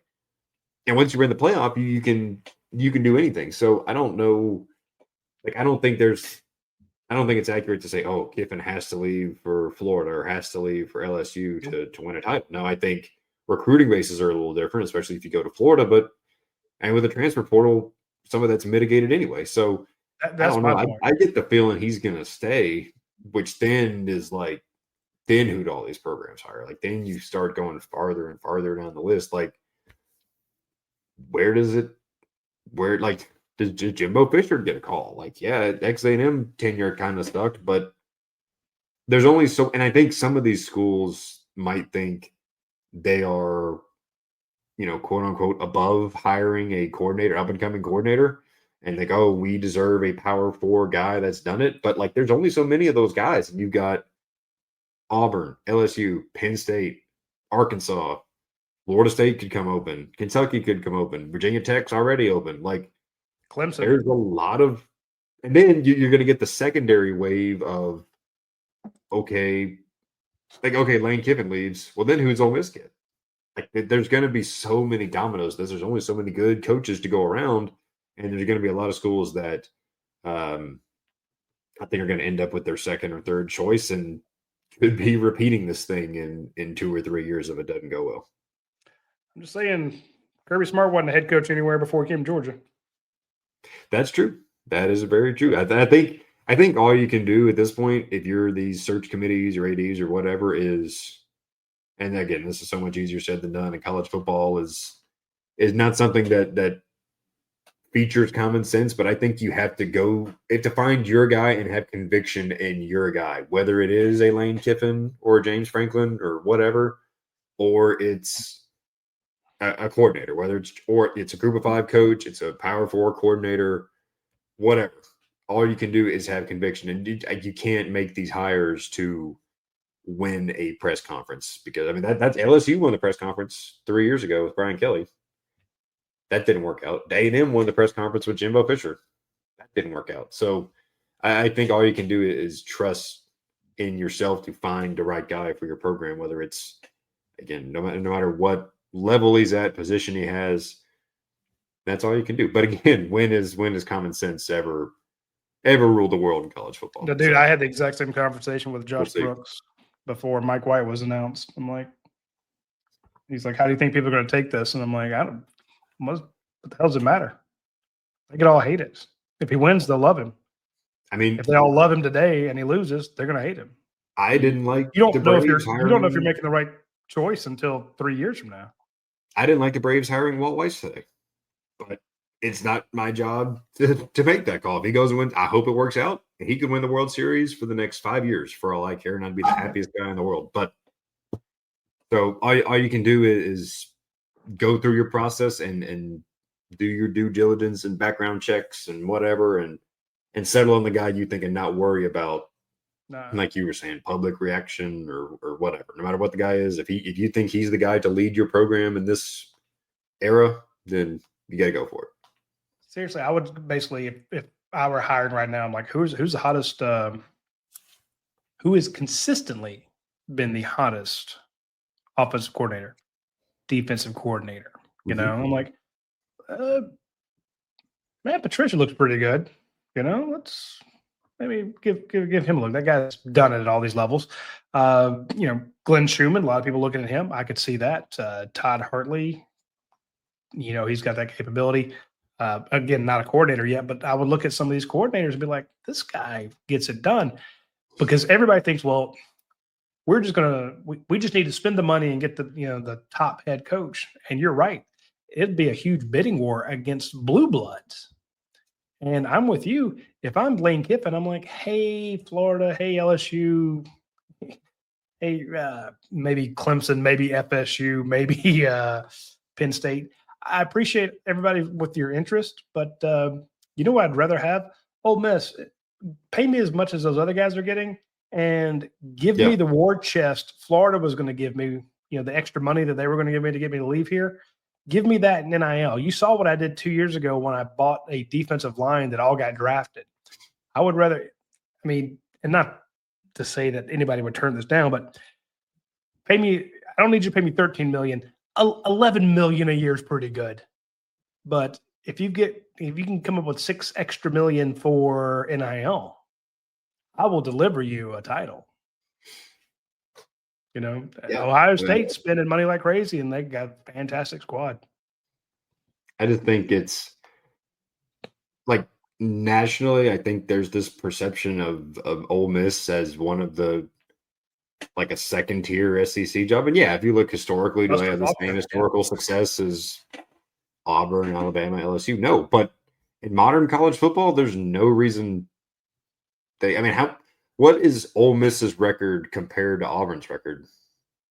and once you're in the playoff, you can do anything. So I don't know. Like, I don't think it's accurate to say, oh, Kiffin has to leave for Florida or has to leave for LSU to win a title. No, I think recruiting bases are a little different, especially if you go to Florida. But and with the transfer portal, some of that's mitigated anyway. So I That's don't my know. point. I get the feeling he's going to stay, which then is like, then who do all these programs hire? Like, then you start going farther and farther down the list. Like, where does it, where, like, does Jimbo Fisher get a call? Like, yeah, X&M tenure kind of stuck, but there's only so, and I think some of these schools might think they are, quote unquote, above hiring a coordinator, up and coming coordinator, and think, oh, we deserve a power four guy that's done it. But like, there's only so many of those guys. And you've got Auburn, LSU, Penn State, Arkansas, Florida State could come open, Kentucky could come open, Virginia Tech's already open. Like, Clemson. there's a lot of, and then you're going to get the secondary wave of, okay, like, okay, Lane Kiffin leaves. Well, then who's Ole Miss get? Like, there's going to be so many dominoes. There's only so many good coaches to go around, and there's going to be a lot of schools that I think are going to end up with their second or third choice and could be repeating this thing in 2 or 3 years if it doesn't go well. I'm just saying, Kirby Smart wasn't a head coach anywhere before he came to Georgia. That's true. That is very true. I think all you can do at this point, if you're these search committees or ADs or whatever, is, and again, this is so much easier said than done. And college football is not something that features common sense, but I think you have to find your guy and have conviction in your guy, whether it is a Lane Kiffin or James Franklin or whatever, or it's a coordinator, whether it's a group of 5 coach, it's a power 4 coordinator, whatever. All you can do is have conviction, and you can't make these hires to win a press conference, because I mean that's LSU won the press conference 3 years ago with Brian Kelly. That didn't work out. A&M won the press conference with Jimbo Fisher. That didn't work out. So I think all you can do is trust in yourself to find the right guy for your program, whether it's, again, no matter what level he's at, position he has. That's all you can do. But again, when is common sense ever ruled the world in college football? Dude, so, I had the exact same conversation with Josh Brooks before Mike White was announced. I'm like, he's like, how do you think people are going to take this? And I'm like, what the hell does it matter? They could all hate it. If he wins, they'll love him. I mean, if they all love him today and he loses, they're going to hate him. I didn't like. You don't know if you're making the right choice until 3 years from now. I didn't like the Braves hiring Walt Weiss today, but it's not my job to make that call. If he goes and wins, I hope it works out. He could win the World Series for the next 5 years, for all I care, and I'd be the happiest guy in the world. But so all you can do is go through your process and do your due diligence and background checks and whatever, and settle on the guy you think and not worry about, like you were saying, public reaction or whatever. No matter what the guy is, if you think he's the guy to lead your program in this era, then you got to go for it. Seriously, I would basically, if I were hiring right now, I'm like, who's the hottest, who has consistently been the hottest offensive coordinator, defensive coordinator? You know, I'm like, Matt Patricia looks pretty good. You know, let's maybe give him a look. That guy's done it at all these levels. You know, Glenn Schumann, a lot of people looking at him. I could see that. Todd Hartley, you know, he's got that capability. Again, not a coordinator yet, but I would look at some of these coordinators and be like, this guy gets it done. Because everybody thinks, well, we're just we just need to spend the money and get the top head coach. And you're right. It'd be a huge bidding war against blue bloods. And I'm with you. If I'm Lane Kiffin, I'm like, hey, Florida, hey, LSU, hey, maybe Clemson, maybe FSU, maybe Penn State. I appreciate everybody with your interest, but you know what I'd rather have? Ole Miss. Pay me as much as those other guys are getting, and give me Yeah. the war chest Florida was going to give me. The extra money that they were going to give me to get me to leave here. Give me that in NIL. You saw what I did 2 years ago when I bought a defensive line that all got drafted. I would rather, I mean, and not to say that anybody would turn this down, but pay me. I don't need you to pay me 13 million. 11 million a year is pretty good. But if you can come up with 6 extra million for NIL, I will deliver you a title. Yeah. Ohio State's spending money like crazy, and they got a fantastic squad. I just think it's like nationally, I think there's this perception of Ole Miss as one of the like a second tier SEC job. And yeah, if you look historically, do they have the same historical success as Auburn, Alabama, LSU? No, but in modern college football, there's no reason what is Ole Miss's record compared to Auburn's record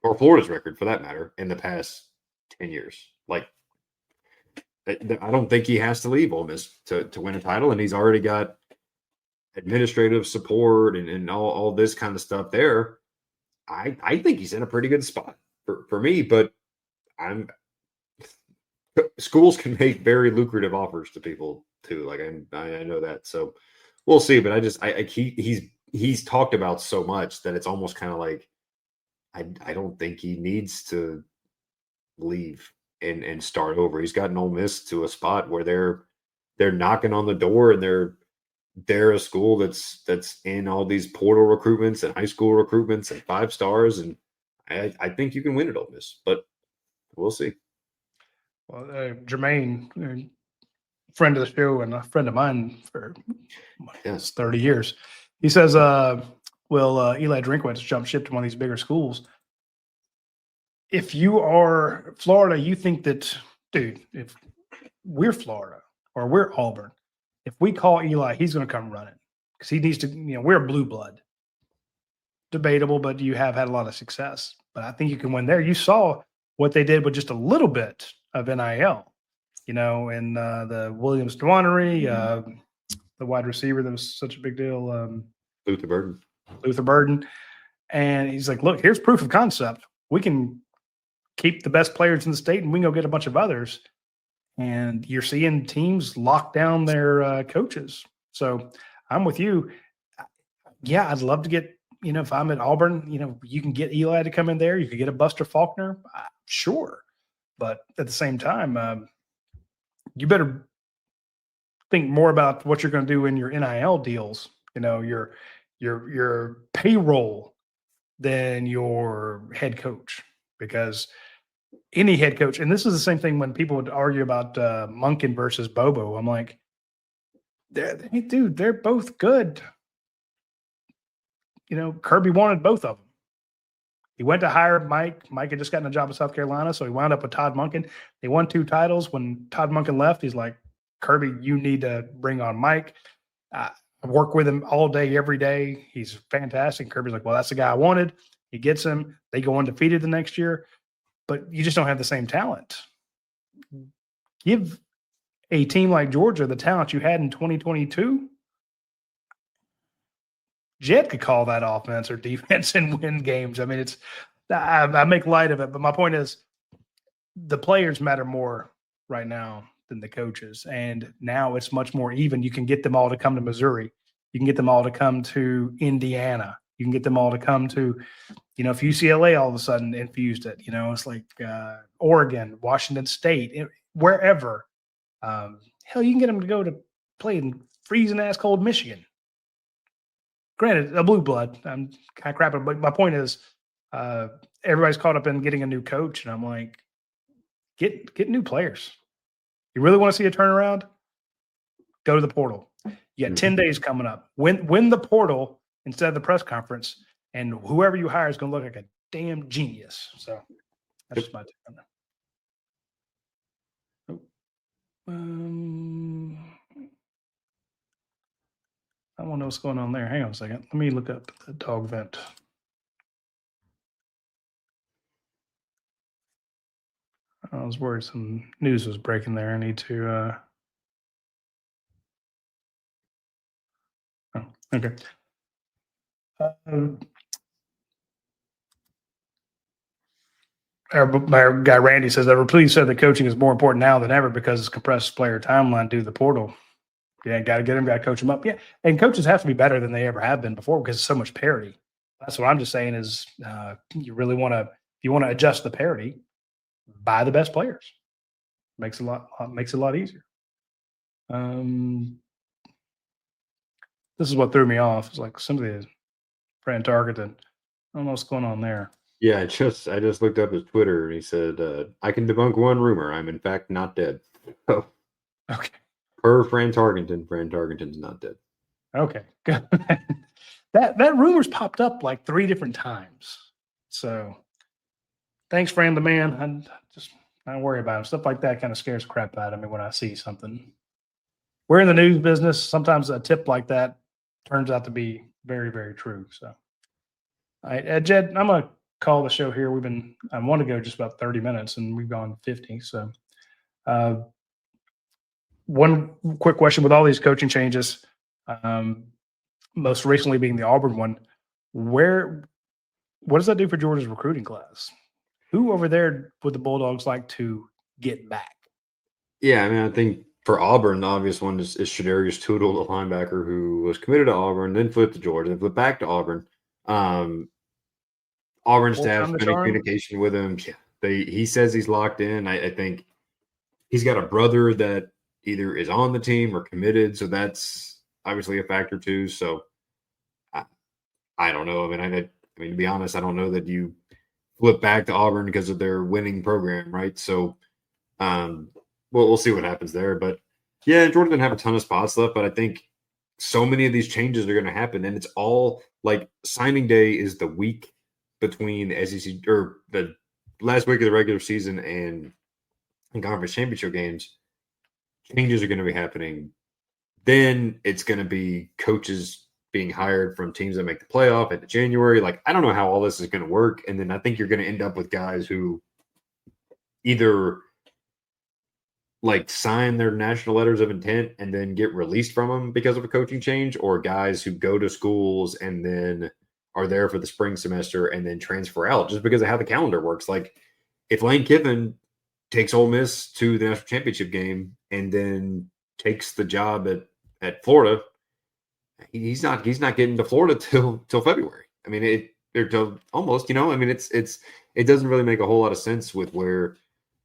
or Florida's record for that matter in the past 10 years? Like, I don't think he has to leave Ole Miss to win a title, and he's already got administrative support and all this kind of stuff there. I think he's in a pretty good spot for me, but schools can make very lucrative offers to people too. Like I know that, so we'll see. But he's talked about so much that it's almost kind of like I don't think he needs to leave and start over. He's gotten Ole Miss to a spot where they're knocking on the door, and they're a school that's in all these portal recruitments and high school recruitments and 5 stars, and I think you can win at Ole Miss, but we'll see. Well, Jermaine, friend of the show and a friend of mine for 30 years, he says, will Eli Drinkwitz jump ship to one of these bigger schools? If you are Florida, you think that, dude, if we're Florida or we're Auburn, if we call Eli, he's going to come running because he needs to, we're a blue blood. Debatable, but you have had a lot of success. But I think you can win there. You saw what they did with just a little bit of NIL, and the Williams Dwannery, the wide receiver that was such a big deal. Luther Burden. And he's like, look, here's proof of concept. We can keep the best players in the state and we can go get a bunch of others. And you're seeing teams lock down their coaches. So I'm with you. Yeah, I'd love to get, if I'm at Auburn, you can get Eli to come in there. You could get a Buster Faulkner. Sure. But at the same time, you better think more about what you're going to do in your NIL deals, your payroll than your head coach, because any head coach, and this is the same thing when people would argue about Monken versus Bobo. I'm like, they're both good. Kirby wanted both of them. He went to hire Mike. Mike had just gotten a job in South Carolina, so he wound up with Todd Monken. They won 2 titles. When Todd Monken left, he's like, Kirby, you need to bring on Mike. I work with him all day, every day. He's fantastic. Kirby's like, well, that's the guy I wanted. He gets him. They go undefeated the next year, but you just don't have the same talent. Give a team like Georgia the talent you had in 2022. Jed could call that offense or defense and win games. I mean, I make light of it, but my point is the players matter more right now than the coaches. And now it's much more even. You can get them all to come to Missouri. You can get them all to come to Indiana. You can get them all to come to, if UCLA all of a sudden infused it, it's like Oregon, Washington State, wherever. Hell, you can get them to go to play in freezing ass cold Michigan. Granted, a blue blood. I'm kind of crapping, but my point is, everybody's caught up in getting a new coach, and I'm like, get new players. You really want to see a turnaround? Go to the portal. You got 10 days coming up. Win the portal instead of the press conference, and whoever you hire is going to look like a damn genius. So that's just my take on that. I want to know what's going on there. Hang on a second. Let me look up the dog vent. I was worried some news was breaking there. I need to. Oh, okay. Um, our guy Randy says that Please said that coaching is more important now than ever because it's compressed player timeline due to the portal. Yeah, got to get them, got to coach them up. Yeah, and coaches have to be better than they ever have been before because there's so much parity. That's what I'm just saying is you really want to, if you want to adjust the parity, buy the best players. Makes it a lot easier. This is what threw me off. It's like somebody Fran Tarkenton. I don't know what's going on there. Yeah, I just looked up his Twitter and he said, I can debunk one rumor. I'm in fact not dead. Oh, Okay. per Fran Tarkenton's not dead. Okay. Good. that rumor's popped up like 3 different times. So thanks, Fran the man. I just don't worry about him. Stuff like that kind of scares the crap out of me when I see something. We're in the news business. Sometimes a tip like that turns out to be very, very true. So, all right, Jed, I'm gonna call the show here. I want to go just about 30 minutes, and we've gone 50. So, uh, one quick question: with all these coaching changes, um, most recently being the Auburn one, what does that do for Georgia's recruiting class? Who over there would the Bulldogs like to get back? Yeah, I mean, I think for Auburn, the obvious one is Shadarius Tootle, the linebacker who was committed to Auburn, then flipped to Georgia, then flipped back to Auburn. Auburn staff's been in communication with him. Yeah, he says he's locked in. I think he's got a brother that either is on the team or committed, so that's obviously a factor too. So I don't know. I mean, to be honest, I don't know that you flip back to Auburn because of their winning program, right? So, we'll see what happens there. But yeah, Georgia didn't have a ton of spots left, but I think so many of these changes are going to happen, and it's all like signing day is the week between the SEC or the last week of the regular season and conference championship games. Changes are going to be happening. Then it's going to be coaches being hired from teams that make the playoff into January. Like, I don't know how all this is going to work. And then I think you're going to end up with guys who either like sign their national letters of intent and then get released from them because of a coaching change, or guys who go to schools and then are there for the spring semester and then transfer out just because of how the calendar works. Like, if Lane Kiffin takes Ole Miss to the national championship game and then takes the job at Florida, he's not getting to Florida till February. I mean, they're till almost, I mean, it doesn't really make a whole lot of sense with where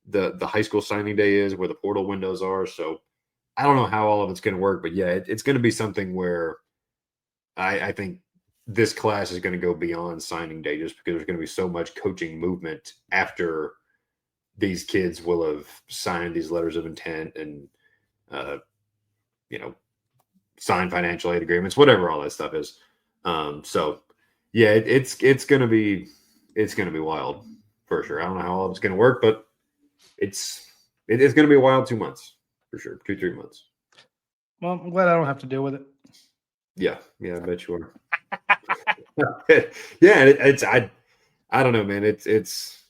the high school signing day is, where the portal windows are. So I don't know how all of it's going to work, but yeah, it's going to be something where I think this class is going to go beyond signing day just because there's going to be so much coaching movement after these kids will have signed these letters of intent and, signed financial aid agreements, whatever all that stuff is. So yeah, it's going to be wild for sure. I don't know how all of it's going to work, but it's going to be a wild 2 months for sure. 2-3 months. Well, I'm glad I don't have to deal with it. Yeah, I bet you are. Yeah, I don't know, man. It's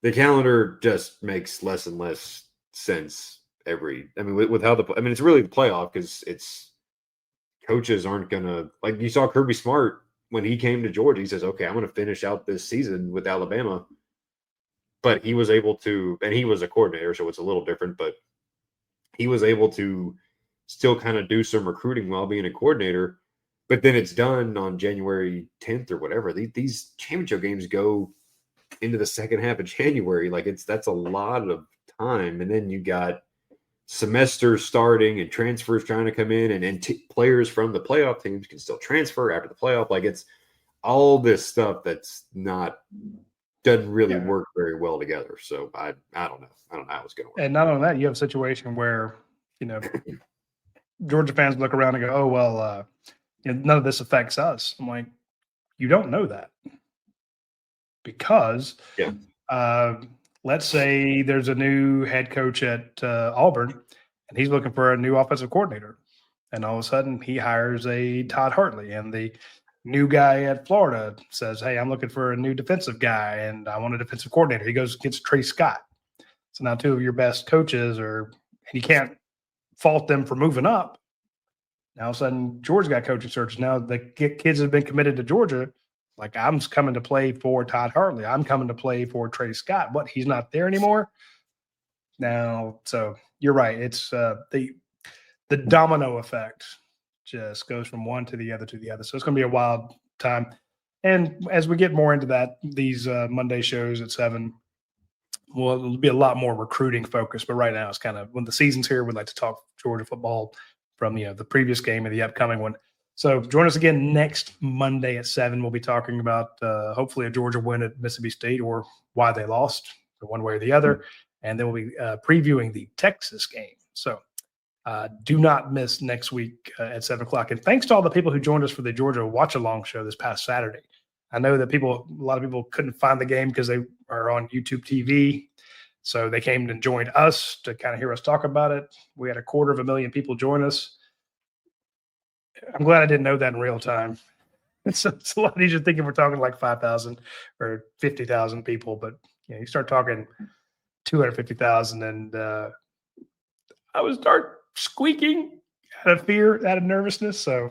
the calendar just makes less and less sense with how it's really the playoff because it's coaches aren't gonna, like, you saw Kirby Smart when he came to Georgia. He says, "Okay, I'm going to finish out this season with Alabama," but he was able to, and he was a coordinator, so it's a little different. But he was able to still kind of do some recruiting while being a coordinator. But then it's done on January 10th or whatever. These championship games go into the second half of January. Like, that's a lot of time, and then you got semesters starting and transfers trying to come in, and players from the playoff teams can still transfer after the playoff. Like, it's all this stuff that's doesn't really work very well together. So I don't know. I don't know how it's going to work. And not only that, you have a situation where, Georgia fans look around and go, "Oh, well, none of this affects us." I'm like, you don't know that because let's say there's a new head coach at Auburn and he's looking for a new offensive coordinator. And all of a sudden he hires a Todd Hartley, and the new guy at Florida says, "Hey, I'm looking for a new defensive guy and I want a defensive coordinator." He goes, gets Trey Scott. So now two of your best coaches and you can't fault them for moving up. Now all of a sudden, Georgia got coaching searches. Now the kids have been committed to Georgia. Like, I'm coming to play for Todd Hartley. I'm coming to play for Trey Scott. But he's not there anymore now. So you're right. It's the domino effect just goes from one to the other to the other. So it's going to be a wild time. And as we get more into that, these Monday shows at 7, well, it'll be a lot more recruiting focused. But right now, it's kind of when the season's here, we'd like to talk Georgia football from the previous game and the upcoming one. So join us again next Monday at 7. We'll be talking about hopefully a Georgia win at Mississippi State or why they lost, one way or the other. And then we'll be previewing the Texas game. So do not miss next week at 7 o'clock. And thanks to all the people who joined us for the Georgia watch-along show this past Saturday. I know that a lot of people couldn't find the game because they are on YouTube TV. So they came and joined us to kind of hear us talk about it. We had 250,000 people join us. I'm glad I didn't know that in real time. It's a lot easier thinking we're talking like 5,000 or 50,000 people, but you start talking 250,000 and I would start squeaking out of fear, out of nervousness. So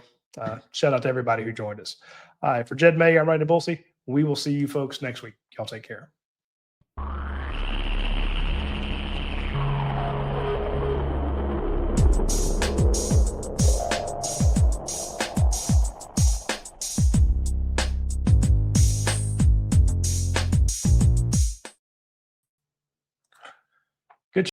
shout out to everybody who joined us. For Jed May, I'm Ryan DeBulsey. We will see you folks next week. Y'all take care.